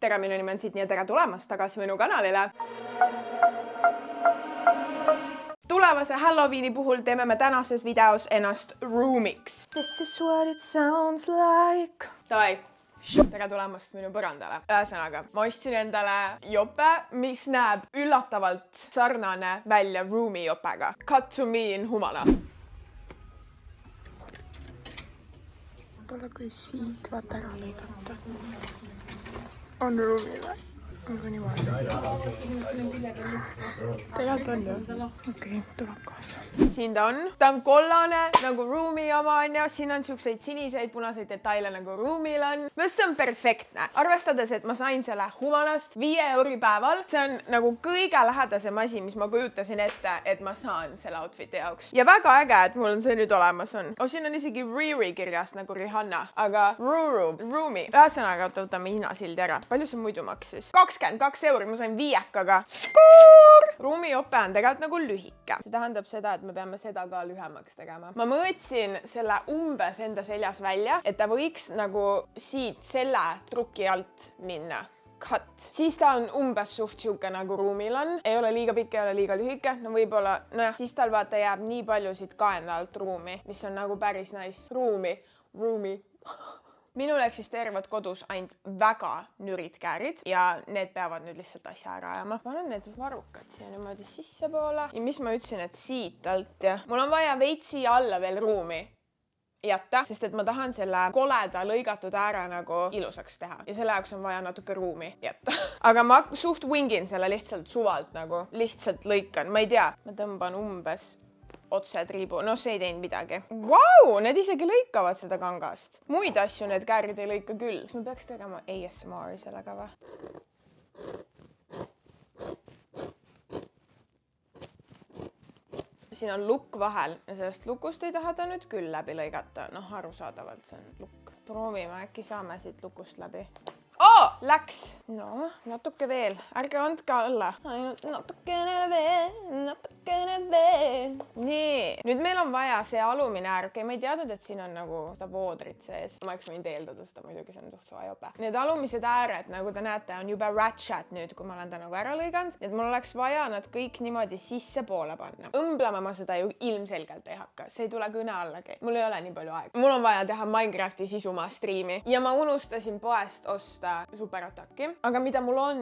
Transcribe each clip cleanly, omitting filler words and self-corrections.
tere, minu nimi on Sydney ja tere tulemast tagasi minu kanalile. Tulevase Halloweeni puhul teeme me tänases videos ennast roomiks. This is what it sounds like. Davai. Tere tulemast minu põrandale. Ühesõnaga, ma ostsin endale jope, mis näeb üllatavalt sarnane välja room'i jopega. Cut to me in humana. Võib-olla kui siit vaata ära lõigata. On room'ile. Aga niimoodi. Tegelikult on ju. Okei, tuleb kaasa. Siin ta on. Ta on kollane nagu room'i oma on ja siin on siukseid siniseid, punaseid detaile nagu room'il on. Mõst see on perfektne. Arvestades, et ma sain selle humanast 5 euri päeval. See on nagu kõige lähedasem asi, mis ma kujutasin ette, et ma saan selle outfit'i jaoks. Ja väga äge, et mul on see nüüd olemas on. Siin on isegi Riri kirjas nagu Rihanna, aga room'i. Ühesõnaga, võtame hinnasildi ära. Palju see muidu maksis? 22 euri, ma sain 5-kaga. Skoor! Room'i jope on tegelikult nagu lühike. See tähendab seda, et me peame seda ka lühemaks tegema. Ma mõõtsin selle umbes enda seljas välja, et ta võiks nagu siit selle truki alt minna. Cut. Siis ta on umbes suht siuke nagu room'il on. Ei ole liiga pikk, ei ole liiga lühike. No võib-olla, nojah, siis tal vaata jääb nii palju siit kaenla alt ruumi, mis on nagu päris nice. Room'i. Minul eksisteerivad kodus ainult väga nürid käärid ja need peavad nüüd lihtsalt asja ära ajama. Ma olen need varrukad siia niimoodi sisse poole. Ja mis ma ütlesin, et siit alt ja mul on vaja veitsi alla veel ruumi jätta, sest et ma tahan selle koleda lõigatud ääre nagu ilusaks teha. Ja selle jaoks on vaja natuke ruumi jätta. Aga ma suht wingin selle lihtsalt suvalt nagu. Lihtsalt lõikan, ma ei tea. Ma tõmban umbes otse triibu. No see ei teinud midagi. Vau, need isegi lõikavad seda kangast. Muid asju need käärid ei lõika küll. Kas ma peaks tegema ASMR-i sellega või? Siin on lukk vahel ja sellest lukust ei taha ta nüüd küll läbi lõigata. Noh, arusaadavalt see on lukk. Proovime, äkki saame siit lukust läbi. Läks! No, natuke veel. Ärge andke alla. Ainult natukene veel. Nii. Nüüd meil on vaja see alumine äär. Okei, ma ei teadnud, et siin on nagu seda voodrit sees. Ma oleks võinud eeldada seda muidugi, see on suht soe jope. Need alumised ääred, nagu te näete, on juba ratchet nüüd, kui ma olen ta nagu ära lõiganud. Et mul oleks vaja nad kõik niimoodi sisse poole panna. Õmblema ma seda ju ilmselgelt ei hakka. See ei tule kõne allagi. Mul ei ole nii palju aega. Mul on vaja teha Minecrafti sisumaa striimi. Ja ma unustasin poest osta Superataki. Aga mida mul on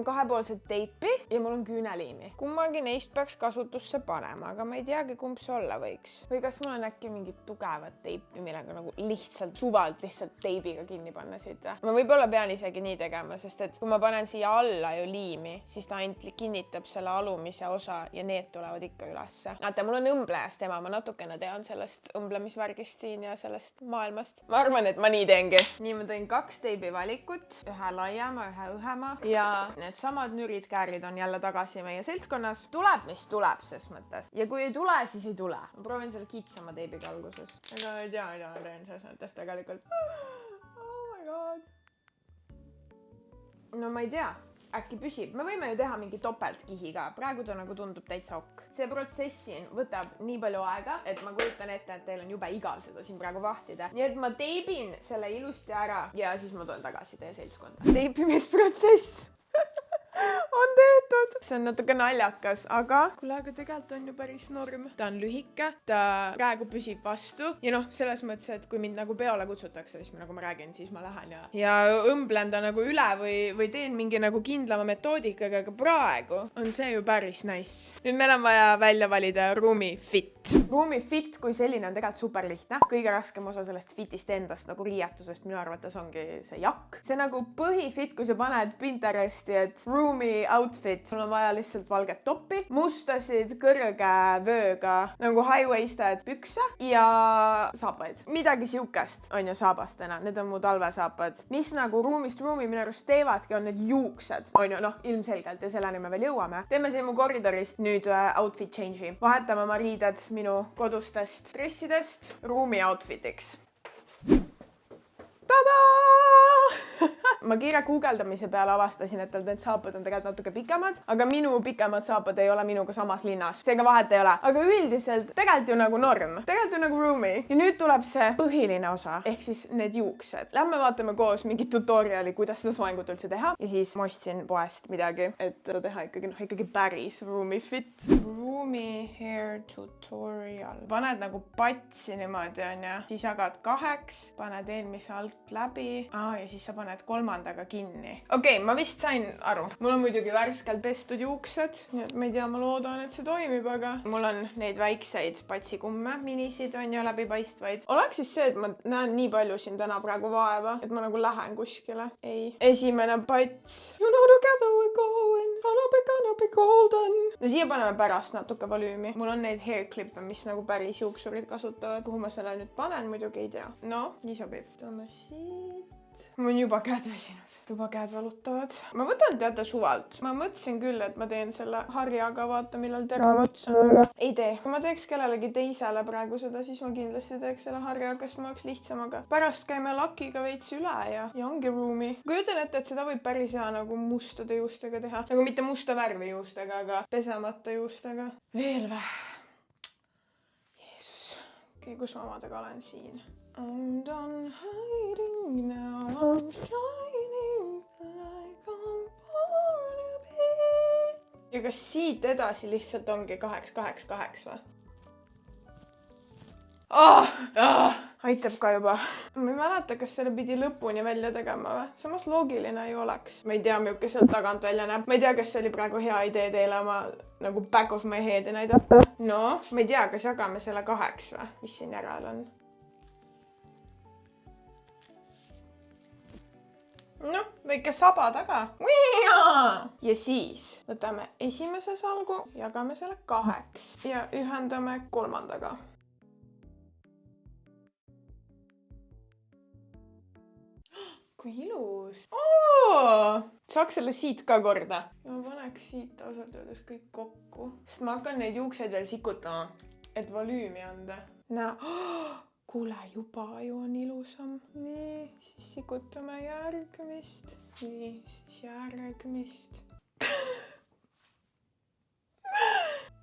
kahepoolset teipi ja mul on küüneliimi. Kummagi neist peaks kasutusse panema, aga ma ei teagi, kumb see olla võiks. Või kas mul on äkki mingit tugevat teipi, millega nagu lihtsalt suvalt lihtsalt teibiga kinni panna siit. Ma võib-olla pean isegi nii tegema, sest et kui ma panen siia alla ju liimi, siis ta ainult kinnitab selle alumise osa ja need tulevad ikka ülesse. Näete, mul on õmblejast ema, ma natukene tean sellest õmblemisvärgist siin ja sellest maailmast. Ma arvan, et ma nii teengi. Nii, ma tõin 2 teibi valikut, ühe laiema, ühe õhema ja need samad nürid käärid on jälle tagasi meie seltskonnas. Tuleb, mis tuleb ses mõttes. Ja kui ei tule, siis ei tule. Ma proovin selle kitsama teibiga alguses. Aga ei tea, mida ma teen ses mõttes tegelikult. Oh my god. No ma ei tea. Äkki püsib. Me võime ju teha mingi topeltkihi ka. Praegu ta nagu tundub täitsa ok. See protsess siin võtab nii palju aega, et ma kujutan ette, et teil on jube igav seda siin praegu vahtida. Nii et ma teibin selle ilusti ära ja siis ma tulen tagasi teie seltskonda. Teipimisprotsess on tehtud. See on natuke naljakas, aga kuule, aga tegelikult on ju päris norm. Ta on lühike, ta praegu püsib vastu ja noh, selles mõttes, et kui mind nagu peole kutsutakse, siis nagu ma räägin, siis ma lähen ja õmblen ta nagu üle või teen mingi nagu kindlama metoodikaga, aga praegu on see ju päris nice. Nüüd meil on vaja välja valida room'i fit. Room'i fit kui selline on tegelikult super lihtne. Kõige raskem osa sellest fitist endast nagu riietusest minu arvates ongi see jakk. See nagu põhifit, kui sa paned Pinteresti, et room'i outfit, sul on vaja lihtsalt valget toppi, mustasid kõrge vööga nagu high-waisted pükse ja saapaid. Midagi siukest on ju saabastena, need on mu talvesaapad. Mis nagu ruumist ruumi minu arust teevadki, on need juuksed. On ju, noh, ilmselgelt ja selleni me veel jõuame. Teeme siin mu koridoris nüüd outfit change'i. Vahetame oma riided minu kodustest dressidest ruumi outfitiks. Tadaa! ma kiire guugeldamise peale avastasin, et need saapad on tegelikult natuke pikemad, aga minu pikemad saapad ei ole minuga samas linnas. Seega vahet ei ole. Aga üldiselt tegelikult ju nagu norm. Tegelikult ju nagu room'i. Ja nüüd tuleb see põhiline osa, ehk siis need juuksed. Lähme vaatame koos mingi tutoriali, kuidas seda soengut üldse teha. Ja siis ma ostsin poest midagi, et teha ikkagi päris room'i fit. Room'i hair tutorial. Paned nagu patsi niimoodi, on ju. Siis jagad 2, paned eelmise alt läbi. Ja siis sa paned 3. kinni. Okei, ma vist sain aru. Mul on muidugi värskelt pestud juuksed. Nii et ma ei tea, ma loodan, et see toimib, aga mul on neid väikseid patsikumme, minisid on ju läbipaistvaid. Oleks siis see, et ma näen nii palju siin täna praegu vaeva, et ma nagu lähen kuskile. Ei. Esimene pats. You know together we're going. Gonna be golden. No siia paneme pärast natuke volüümi. Mul on neid hair clippe, mis nagu päris juuksurid kasutavad. Kuhu ma selle nüüd panen, muidugi ei tea. No, nii sobib. Toome siit. Mul on juba käed väsinud. Juba käed valutavad. Ma võtan teate suvalt. Ma mõtlesin küll, et ma teen selle harjaga, vaata millal terav otsa. Ei tee. Kui ma teeks kellelegi teisele praegu seda, siis ma kindlasti teeks selle harjaga, sest ma oleks lihtsam, aga pärast käime lakiga veits üle ja ongi room'i. Kujutan ette, et seda võib päris hea nagu mustade juustega teha. Nagu mitte musta värvi juustega, aga pesemata juustega. Veel vä? Jeesus. Okei, kus ma omadega olen siin? I'm done hiding now, I'm shining like I'm born to be. Ja kas siit edasi lihtsalt ongi 8, 8, 8 või? Aitab ka juba. Ma ei mäleta, kas selle pidi lõpuni välja tegema või? Samas loogiline ju oleks. Ma ei tea, milline sealt tagant välja näeb. Ma ei tea, kas see oli praegu hea idee teile oma nagu back of my head'i näidata. No, ma ei tea, kas jagame selle 2 või? Mis siin järel on? Noh, väike saba taga. Ja siis võtame esimese salgu, jagame selle 2 ja ühendame 3. Kui ilus. Saaks selle siit ka korda. Ma paneks siit ausalt öeldes kõik kokku. Sest ma hakkan neid juukseid veel sikutama, et volüümi anda. Kuule, juba ju on ilusam. Nii, siis sikutame järgmist. Nii, siis järgmist.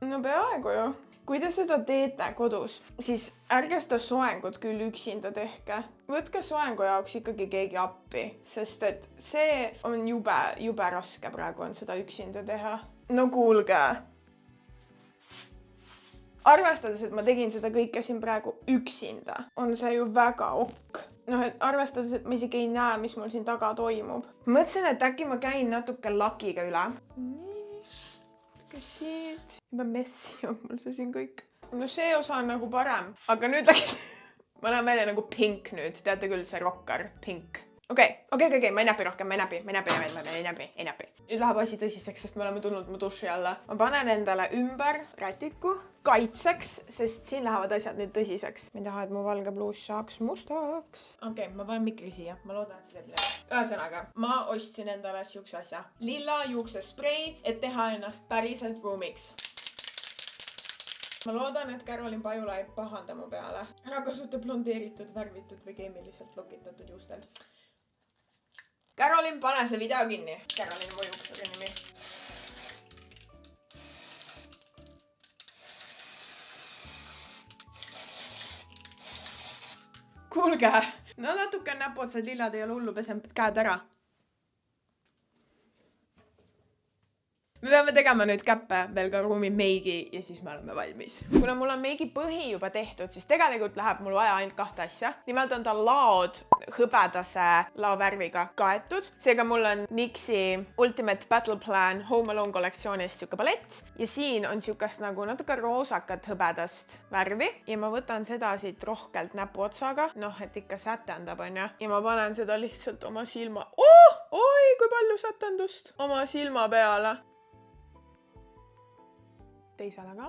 No peaaegu ju. Kui te seda teete kodus, siis ärge seda soengut küll üksinda tehke. Võtke soengu jaoks ikkagi keegi appi, sest et see on jube raske praegu on seda üksinda teha. No kuulge. Arvestades, et ma tegin seda kõike siin praegu üksinda, on see ju väga okk. Noh, et arvestades, et ma isegi ei näe, mis mul siin taga toimub. Mõtlesin, et äkki ma käin natuke lakiga üle. Nii, natuke siit. Juba messi on mul see siin kõik. No see osa on nagu parem, aga nüüd läks... ma näen välja nagu pink nüüd. Teate küll, see rocker, pink. Okei, ma ei näpi rohkem, ma ei näpi. Nüüd läheb asi tõsiseks, sest me oleme tulnud mu duši alla. Ma panen endale ümber rätiku kaitseks, sest siin lähevad asjad nüüd tõsiseks. Ma ei taha, et mu valge bluus saaks mustaks. Okei, ma panen mikri siia. Ma loodan, et see teeb midagi. Ühesõnaga, ma ostsin endale siukse asja. Lilla juuksesprei, et teha ennast päriselt ruumiks. Ma loodan, et Carolin Pajula ei pahanda mu peale. Ära kasuta blondeeritud, värvitud või keemiliselt lokitatud juustel. Carolin, pane see video kinni. Carolin, mu juuksuri nimi. Kuulge, no natuke on näpuotsad lillad, ei ole hullu, pesen käed ära. Me peame tegema nüüd käppe veel ka ruumi meigi ja siis me oleme valmis. Kuna mul on meigi põhi juba tehtud, siis tegelikult läheb mul vaja ainult 2 asja. Nimelt on ta laod hõbedase laovärviga kaetud. Seega mul on NYXi Ultimate Battle Plan Home Alone kollektsioonist siuke palett. Ja siin on siukest nagu natuke roosakat hõbedast värvi. Ja ma võtan seda siit rohkelt näpuotsaga. Noh, et ikka sätendab, on ju. Ja ma panen seda lihtsalt oma silma. Oi, kui palju sätendust oma silma peale. Teisele ka.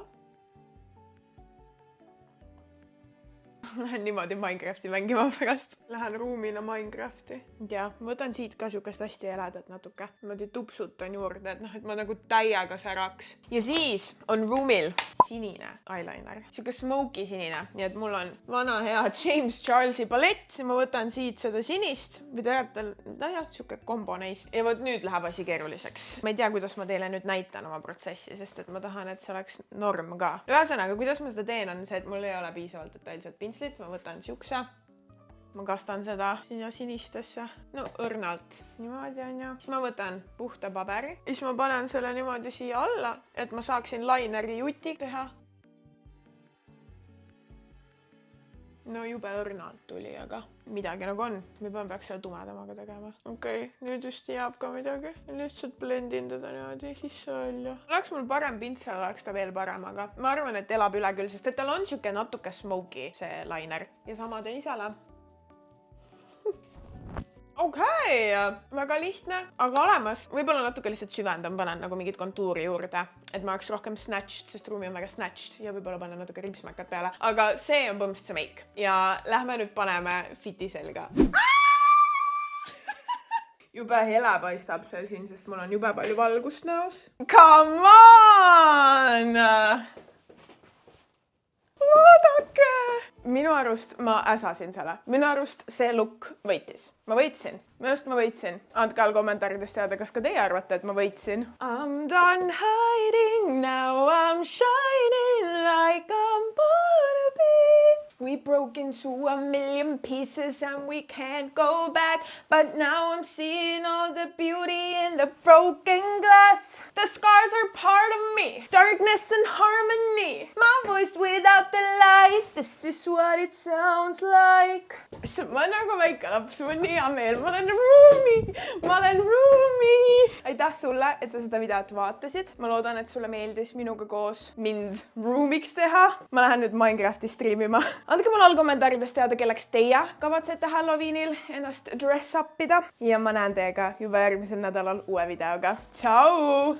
lähen niimoodi Minecrafti mängima pärast. Lähen ruumina Minecrafti. Ja ma võtan siit ka sihukest hästi heledat natuke. Niimoodi tupsutan juurde, et noh, et ma nagu täiega säraks. Ja siis on ruumil sinine eyeliner. Sihuke smoky sinine. Nii et mul on vana hea James Charlesi palett. Ma võtan siit seda sinist. Või tegelikult sihuke kombo neist. Ja vot nüüd läheb asi keeruliseks. Ma ei tea, kuidas ma teile nüüd näitan oma protsessi, sest et ma tahan, et see oleks norm ka. Ühesõnaga, kuidas ma seda teen, on see, et mul ei ole piisavalt detailset pintslit. Ma võtan siukse. Ma kastan seda sinna sinistesse. No õrnalt. Niimoodi on ju. Siis ma võtan puhta paberi. Siis ma panen selle niimoodi siia alla, et ma saaksin lineri juti teha. No jube õrnalt tuli, aga midagi nagu on. Võib-olla peaks selle tumedamaga tegema. Okei, nüüd just jääb ka midagi. Lihtsalt blendin teda niimoodi sisse välja. Oleks mul parem pintsel, oleks ta veel parem, aga ma arvan, et elab üle küll, sest et tal on siuke natuke smoky see liner. Ja sama teisele. Okei, väga lihtne, aga olemas. Võib-olla natuke lihtsalt süvendan, panen nagu mingit kontuuri juurde, et ma oleks rohkem snatched, sest ruumi on väga snatched ja võib-olla panen natuke ripsmäkad peale. Aga see on põhimõtteliselt see make. Ja lähme nüüd paneme fiti selga. Jube hele paistab see siin, sest mul on jube palju valgust näos. Come on! Vaadake! Minu arust ma äsasin selle. Minu arust see look võitis. Ma võitsin. Minu arust ma võitsin. Andke all kommentaarides teada, kas ka teie arvate, et ma võitsin. I'm done hiding, now I'm shining like I'm gonna be. We broke into 1,000,000 pieces and we can't go back. But now I'm seeing all the beauty in the broken glass. The scars are part of me. Darkness and harmony. My voice without the lies. This is what it sounds like. Ma nagu väike laps, mul on nii hea meel. Ma olen ruumi. Aitäh sulle, et sa seda videot vaatasid. Ma loodan, et sulle meeldis minuga koos mind ruumiks teha. Ma lähen nüüd Minecrafti striimima. Andke mulle all kommentaarides teada, kelleks teie kavatsete Halloweenil ennast dress upida. Ja ma näen teiega juba järgmisel nädalal uue videoga. Tšau!